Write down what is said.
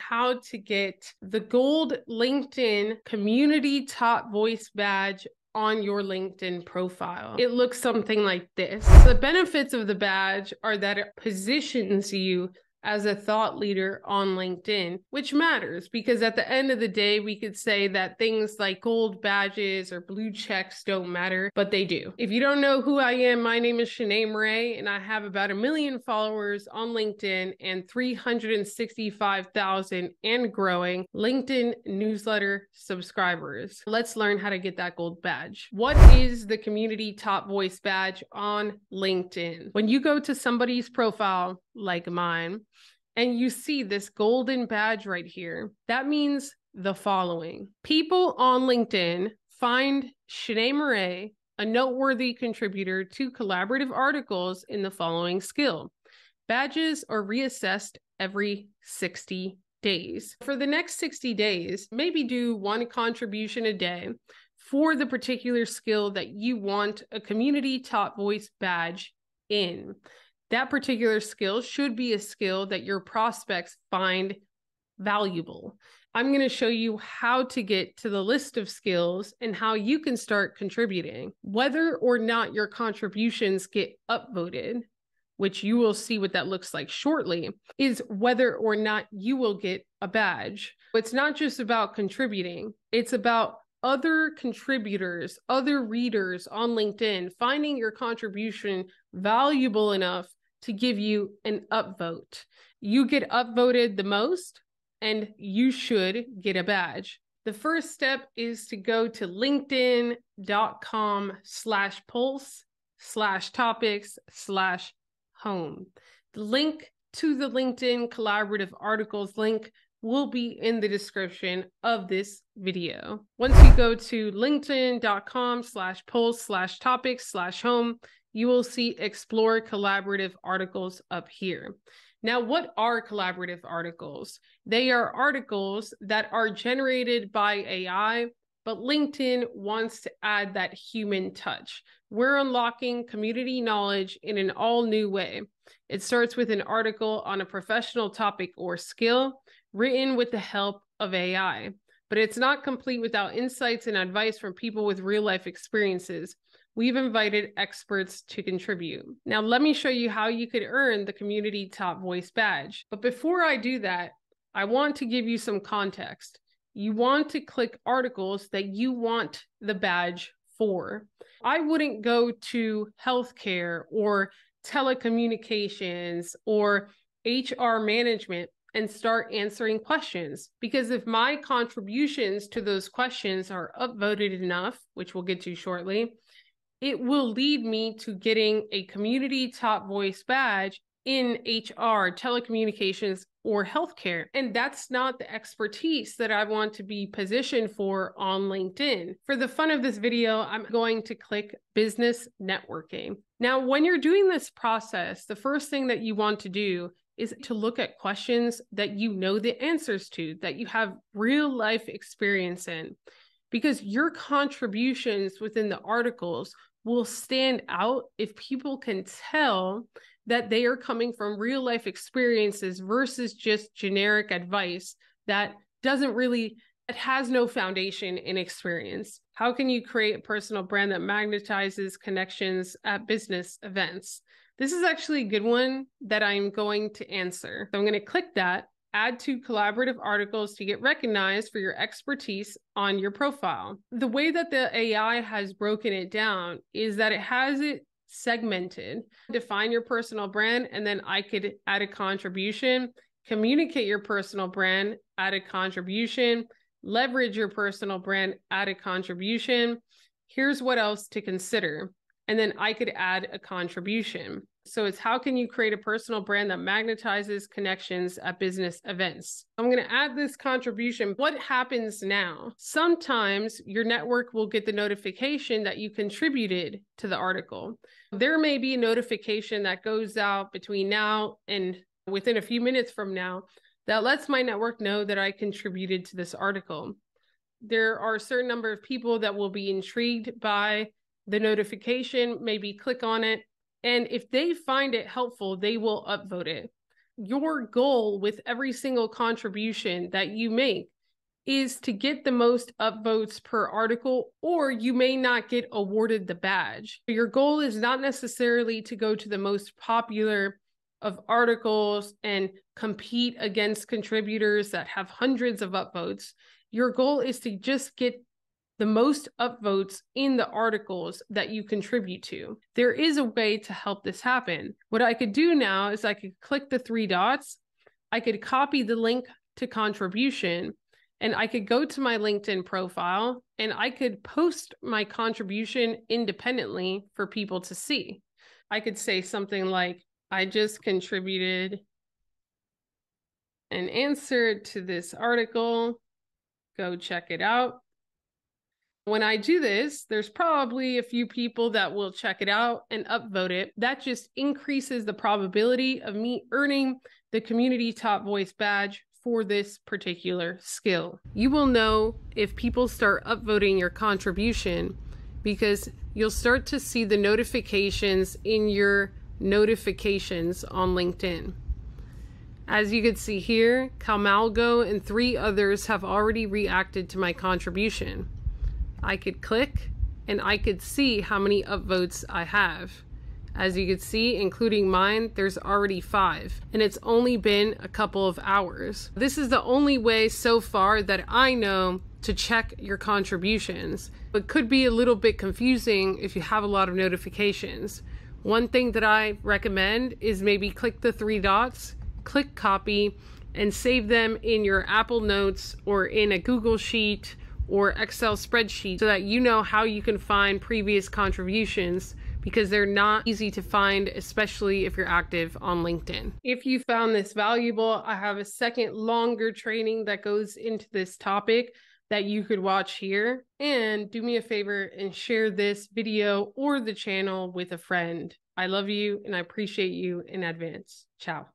how to get the gold LinkedIn Community Top Voice badge on your LinkedIn profile. It looks something like this. The benefits of the badge are that it positions you as a thought leader on LinkedIn, which matters because at the end of the day, we could say that things like gold badges or blue checks don't matter, but they do. If you don't know who I am, my name is Shanee Moret, and I have about 1 million followers on LinkedIn and 365,000 and growing LinkedIn newsletter subscribers. Let's learn how to get that gold badge. What is the Community Top Voice badge on LinkedIn? When you go to somebody's profile, like mine, and you see this golden badge right here, that means the following. People on LinkedIn find Shanee Moret a noteworthy contributor to collaborative articles in the following skill. Badges are reassessed every 60 days. For the next 60 days, maybe do 1 contribution a day for the particular skill that you want a Community Top Voice badge in. That particular skill should be a skill that your prospects find valuable. I'm going to show you how to get to the list of skills and how you can start contributing. Whether or not your contributions get upvoted, which you will see what that looks like shortly, is whether or not you will get a badge. It's not just about contributing. It's about other contributors, other readers on LinkedIn, finding your contribution valuable enough to give you an upvote. You get upvoted the most, and you should get a badge. The first step is to go to linkedin.com/pulse/topics/home. The link to the LinkedIn collaborative articles link will be in the description of this video. Once you go to linkedin.com/pulse/topics/home, you will see Explore Collaborative Articles up here. Now, what are collaborative articles? They are articles that are generated by AI, but LinkedIn wants to add that human touch. We're unlocking community knowledge in an all-new way. It starts with an article on a professional topic or skill, written with the help of AI. But it's not complete without insights and advice from people with real-life experiences. We've invited experts to contribute. Now, let me show you how you could earn the Community Top Voice badge. But before I do that, I want to give you some context. You want to click articles that you want the badge for. I wouldn't go to healthcare or telecommunications or HR management and start answering questions, because if my contributions to those questions are upvoted enough, which we'll get to shortly, it will lead me to getting a Community Top Voice badge in HR, telecommunications, or healthcare. And that's not the expertise that I want to be positioned for on LinkedIn. For the fun of this video, I'm going to click business networking. Now, when you're doing this process, the first thing that you want to do is to look at questions that you know the answers to, that you have real life experience in, because your contributions within the articles will stand out if people can tell that they are coming from real life experiences versus just generic advice that has no foundation in experience. How can you create a personal brand that magnetizes connections at business events? This is actually a good one that I'm going to answer. So I'm going to click that, add to collaborative articles to get recognized for your expertise on your profile. The way that the AI has broken it down is that it has it segmented. Define your personal brand, and then I could add a contribution. Communicate your personal brand, add a contribution. Leverage your personal brand, add a contribution. Here's what else to consider. And then I could add a contribution. So it's how can you create a personal brand that magnetizes connections at business events? I'm going to add this contribution. What happens now? Sometimes your network will get the notification that you contributed to the article. There may be a notification that goes out between now and within a few minutes from now that lets my network know that I contributed to this article. There are a certain number of people that will be intrigued by the notification, maybe click on it. And if they find it helpful, they will upvote it. your goal with every single contribution that you make is to get the most upvotes per article, or you may not get awarded the badge. Your goal is not necessarily to go to the most popular of articles and compete against contributors that have hundreds of upvotes. Your goal is to just get the most upvotes in the articles that you contribute to. There is a way to help this happen. What I could do now is I could click the three dots, I could copy the link to contribution, and I could go to my LinkedIn profile and I could post my contribution independently for people to see. I could say something like, I just contributed an answer to this article. Go check it out. When I do this, there's probably a few people that will check it out and upvote it. That just increases the probability of me earning the Community Top Voice badge for this particular skill. You will know if people start upvoting your contribution because you'll start to see the notifications in your notifications on LinkedIn. As you can see here, Calmalgo and 3 others have already reacted to my contribution. I could click and I could see how many upvotes I have. As you can see, including mine, there's already 5, and it's only been a couple of hours. This is the only way so far that I know to check your contributions. It could be a little bit confusing if you have a lot of notifications. One thing that I recommend is maybe click the 3 dots, click copy, and save them in your Apple Notes or in a Google Sheet or Excel spreadsheet so that you know how you can find previous contributions, because they're not easy to find, especially if you're active on LinkedIn. If you found this valuable, I have a second longer training that goes into this topic that you could watch here. And do me a favor and share this video or the channel with a friend. I love you and I appreciate you in advance. Ciao.